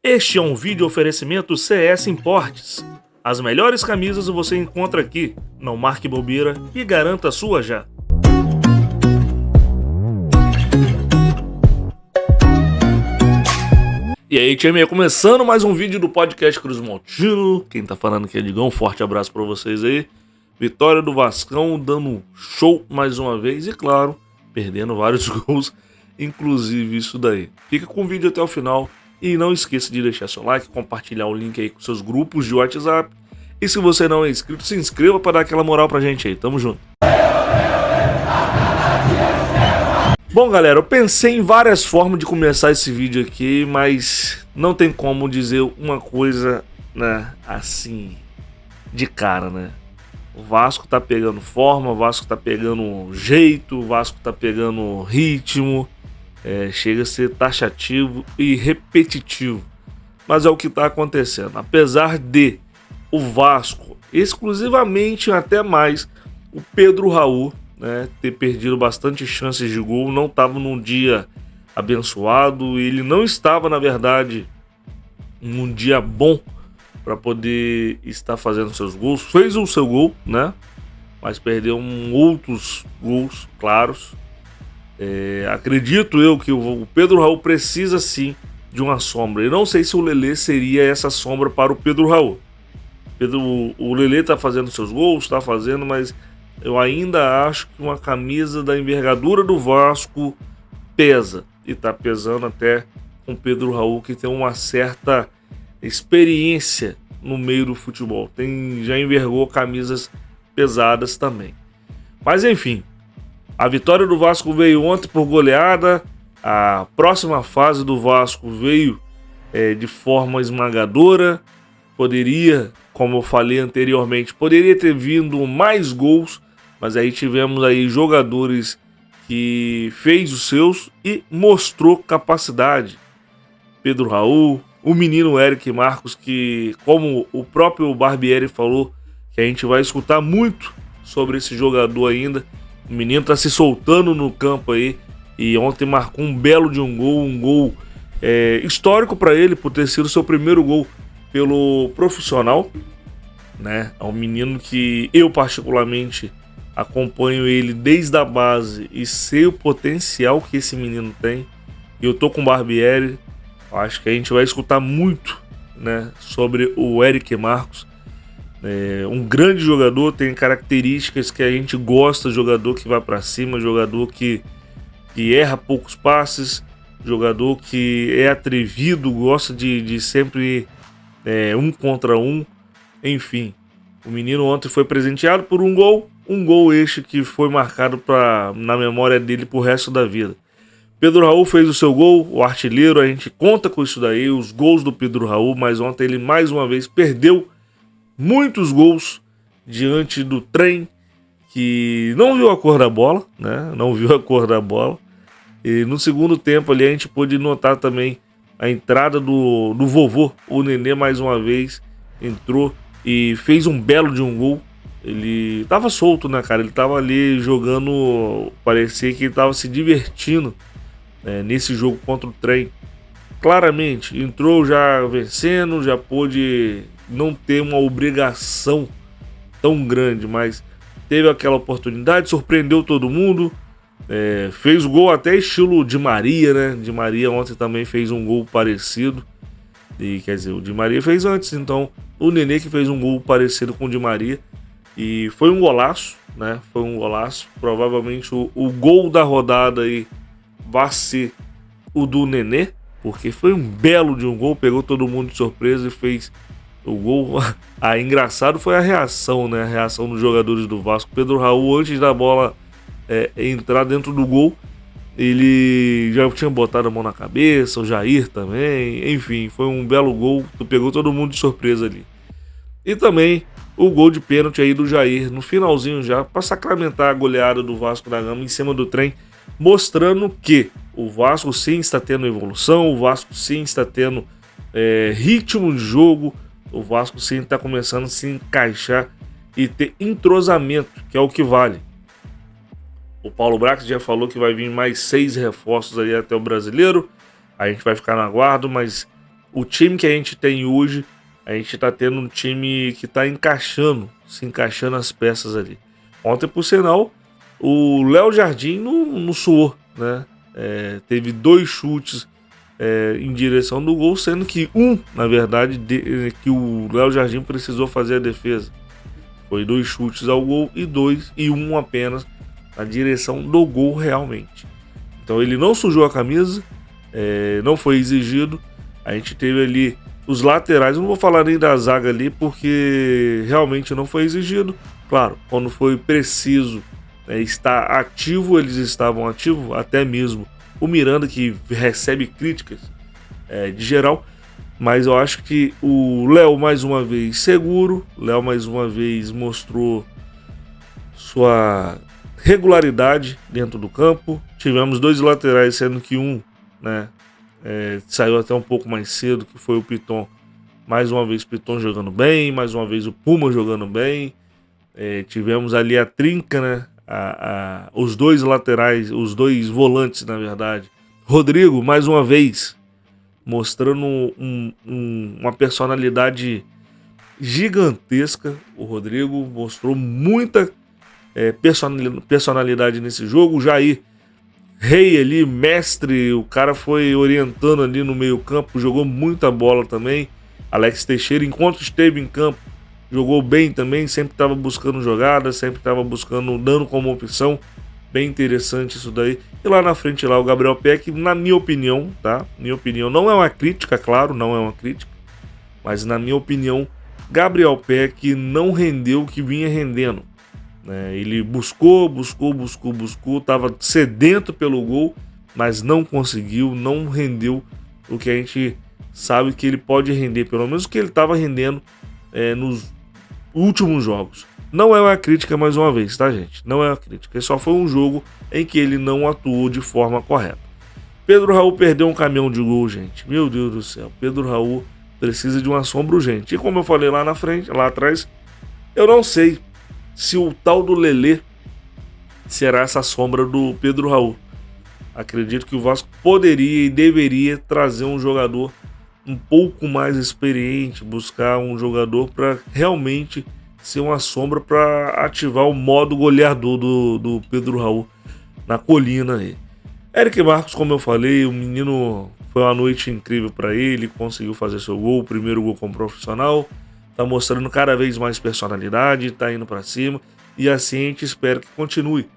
Este é um vídeo oferecimento CS Importes. As melhores camisas você encontra aqui. Não marque bobeira e garanta a sua já. E aí, time, começando mais um vídeo do podcast Cruz Maltino. Quem tá falando aqui é Digão, um forte abraço pra vocês aí. Vitória do Vascão, dando show mais uma vez e, claro, perdendo vários gols, inclusive isso daí. Fica com o vídeo até o final e não esqueça de deixar seu like, compartilhar o link aí com seus grupos de WhatsApp. E se você não é inscrito, se inscreva para dar aquela moral pra gente aí, tamo junto. Bom, galera, eu pensei em várias formas de começar esse vídeo aqui, mas não tem como dizer uma coisa, né, assim, de cara, né? O Vasco tá pegando forma, o Vasco tá pegando jeito, o Vasco tá pegando ritmo, chega a ser taxativo e repetitivo. Mas é o que tá acontecendo. Apesar de o Vasco, exclusivamente até mais, o Pedro Raul, né, ter perdido bastante chances de gol, não estava num dia abençoado, ele não estava, na verdade, num dia bom para poder estar fazendo seus gols. Fez o seu gol, né, mas perdeu outros gols claros. Acredito eu que o Pedro Raul precisa sim de uma sombra. Eu não sei se o Lelê seria essa sombra para o Pedro Raul. O Lelê tá fazendo seus gols, tá fazendo, mas eu ainda acho que uma camisa da envergadura do Vasco pesa. E tá pesando até com o Pedro Raul, que tem uma certa experiência no meio do futebol. Já envergou camisas pesadas também. Mas enfim, a vitória do Vasco veio ontem por goleada. A próxima fase do Vasco veio de forma esmagadora. Poderia, como eu falei anteriormente, poderia ter vindo mais gols, mas aí tivemos aí jogadores que fez os seus e mostrou capacidade. Pedro Raul, o menino Eric Marcos, que, como o próprio Barbieri falou, que a gente vai escutar muito sobre esse jogador ainda. O menino tá se soltando no campo aí e ontem marcou um belo de um gol histórico para ele por ter sido seu primeiro gol pelo profissional, né? É um menino que eu particularmente acompanho ele desde a base e sei o potencial que esse menino tem. Eu tô com o Barbieri, acho que a gente vai escutar muito, né, sobre o Eric Marcos. Um grande jogador, tem características que a gente gosta, jogador que vai para cima, jogador que erra poucos passes, jogador que é atrevido, gosta de sempre um contra um. Enfim, o menino ontem foi presenteado por um gol este que foi marcado na memória dele pro resto da vida. Pedro Raul fez o seu gol, o artilheiro, a gente conta com isso daí, os gols do Pedro Raul, mas ontem ele mais uma vez perdeu muitos gols diante do Trem, que não viu a cor da bola, né? Não viu a cor da bola. E no segundo tempo ali a gente pôde notar também a entrada do vovô, o Nenê, mais uma vez entrou e fez um belo de um gol. Ele tava solto, né, cara? Ele tava ali jogando, parecia que ele tava se divertindo nesse jogo contra o Trem. Claramente, entrou já vencendo, já pôde não ter uma obrigação tão grande, mas teve aquela oportunidade, surpreendeu todo mundo. Fez o gol até estilo Di Maria, né? Di Maria ontem também fez um gol parecido. E quer dizer, o Di Maria fez antes, então o Nenê que fez um gol parecido com o Di Maria. E foi um golaço, né? Foi um golaço. Provavelmente o gol da rodada aí vai ser o do Nenê, porque foi um belo de um gol, pegou todo mundo de surpresa e fez o gol. Engraçado foi a reação, né? A reação dos jogadores do Vasco. Pedro Raul, antes da bola entrar dentro do gol, ele já tinha botado a mão na cabeça, o Jair também, enfim, foi um belo gol, pegou todo mundo de surpresa ali. E também o gol de pênalti aí do Jair, no finalzinho já, para sacramentar a goleada do Vasco da Gama em cima do Trem, mostrando que o Vasco sim está tendo evolução, o Vasco sim está tendo ritmo de jogo, o Vasco sim está começando a se encaixar e ter entrosamento, que é o que vale. O Paulo Brax já falou que vai vir mais 6 reforços aí até o Brasileiro. A gente vai ficar no aguardo, mas o time que a gente tem hoje, a gente tá tendo um time que tá se encaixando as peças ali. Ontem, por sinal, o Léo Jardim não suou, né? Teve 2 chutes em direção do gol, sendo que na verdade, que o Léo Jardim precisou fazer a defesa. Foi 2 chutes ao gol e um apenas na direção do gol realmente. Então ele não sujou a camisa, não foi exigido. A gente teve ali os laterais, eu não vou falar nem da zaga ali, porque realmente não foi exigido. Claro, quando foi preciso estar ativo, eles estavam ativos, até mesmo o Miranda, que recebe críticas de geral. Mas eu acho que o Léo, mais uma vez, seguro. Léo, mais uma vez, mostrou sua regularidade dentro do campo. Tivemos 2 laterais, sendo que saiu até um pouco mais cedo, que foi o Piton. Mais uma vez, Piton jogando bem. Mais uma vez, o Puma jogando bem. Tivemos ali a trinca, né? Os 2 laterais, os 2 volantes, na verdade. Rodrigo, mais uma vez, mostrando uma personalidade gigantesca. O Rodrigo mostrou muita personalidade nesse jogo. O Jair, rei ali, mestre, o cara foi orientando ali no meio campo, jogou muita bola também. Alex Teixeira, enquanto esteve em campo, jogou bem também, sempre estava buscando jogadas, sempre estava buscando, dando como opção. Bem interessante isso daí. E lá na frente, lá o Gabriel Peck, na minha opinião, tá? Minha opinião, não é uma crítica, claro, não é uma crítica. Mas na minha opinião, Gabriel Peck não rendeu o que vinha rendendo. Ele buscou, estava sedento pelo gol, mas não conseguiu, não rendeu o que a gente sabe que ele pode render, pelo menos o que ele estava rendendo nos últimos jogos. Não é uma crítica, mais uma vez, tá, gente? Não é uma crítica. Só foi um jogo em que ele não atuou de forma correta. Pedro Raul perdeu um caminhão de gol, gente. Meu Deus do céu. Pedro Raul precisa de uma sombra urgente. E como eu falei lá na frente, lá atrás, eu não sei se o tal do Lelê será essa sombra do Pedro Raul. Acredito que o Vasco poderia e deveria trazer um jogador um pouco mais experiente, buscar um jogador para realmente ser uma sombra para ativar o modo goleador do Pedro Raul na colina aí. Eric Marcos, como eu falei, o menino, foi uma noite incrível para ele, conseguiu fazer seu gol, o primeiro gol como profissional, tá mostrando cada vez mais personalidade, tá indo para cima, e assim a gente espera que continue,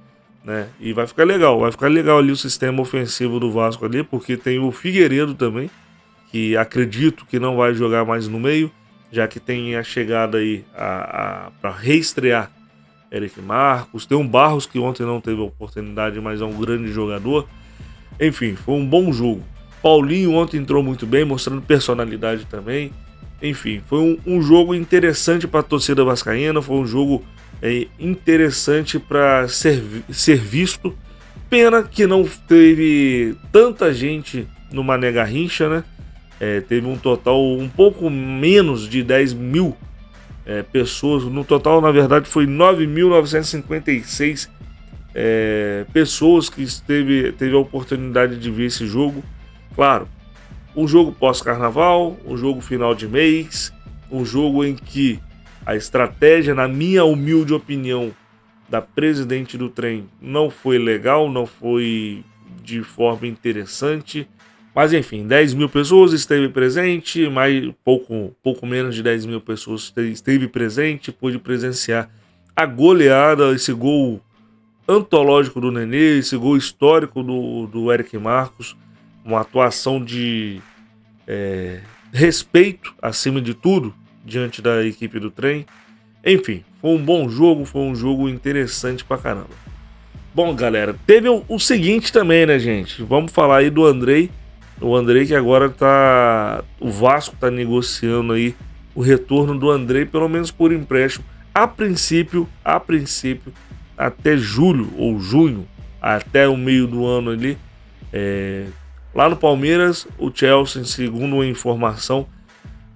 né? E vai ficar legal ali o sistema ofensivo do Vasco ali, porque tem o Figueiredo também, que acredito que não vai jogar mais no meio, já que tem a chegada aí para reestrear Eric Marcos. Tem um Barros que ontem não teve oportunidade, mas é um grande jogador. Enfim, foi um bom jogo. Paulinho ontem entrou muito bem, mostrando personalidade também. Enfim, foi um jogo interessante para a torcida vascaína, foi um jogo interessante para ser visto. Pena que não teve tanta gente no Mané Garrincha, né? Teve um total um pouco menos de 10 mil pessoas. No total, na verdade, foi 9.956 pessoas que teve a oportunidade de ver esse jogo. Claro, um jogo pós-carnaval, um jogo final de mês, um jogo em que a estratégia, na minha humilde opinião, da presidente do trem não foi legal, não foi de forma interessante. Mas enfim, 10 mil pessoas esteve presente, pouco menos de 10 mil pessoas esteve presente, pôde presenciar a goleada, esse gol antológico do Nenê, esse gol histórico do Eric Marcos, uma atuação de respeito acima de tudo diante da equipe do trem. Enfim, foi um bom jogo, foi um jogo interessante pra caramba. Bom, galera, teve o seguinte também, né, gente? Vamos falar aí do Andrei. O Andrei que agora o Vasco tá negociando aí o retorno do Andrei, pelo menos por empréstimo, a princípio, até julho ou junho, até o meio do ano ali. Lá no Palmeiras, o Chelsea, segundo uma informação,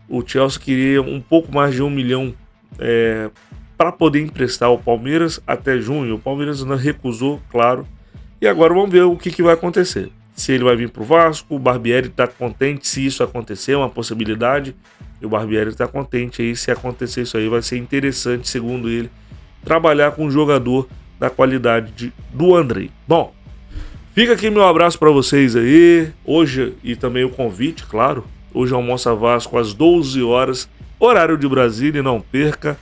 o Chelsea queria um pouco mais de 1 milhão para poder emprestar ao Palmeiras até junho. O Palmeiras não recusou, claro. E agora vamos ver o que vai acontecer. se ele vai vir pro Vasco. O Barbieri tá contente se isso acontecer, é uma possibilidade. E o Barbieri tá contente aí, se acontecer isso aí, vai ser interessante, segundo ele, trabalhar com um jogador da qualidade do Andrei. Bom, fica aqui meu abraço para vocês aí, hoje, e também o convite, claro. Hoje almoça Vasco às 12 horas, horário de Brasília, não perca.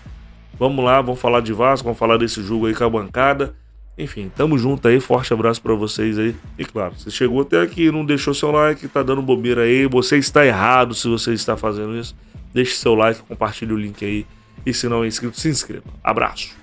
Vamos lá, vamos falar de Vasco, vamos falar desse jogo aí com a bancada. Enfim, tamo junto aí, forte abraço pra vocês aí. E claro, se chegou até aqui e não deixou seu like, tá dando bobeira aí, você está errado se você está fazendo isso. Deixe seu like, compartilhe o link aí. E se não é inscrito, se inscreva. Abraço.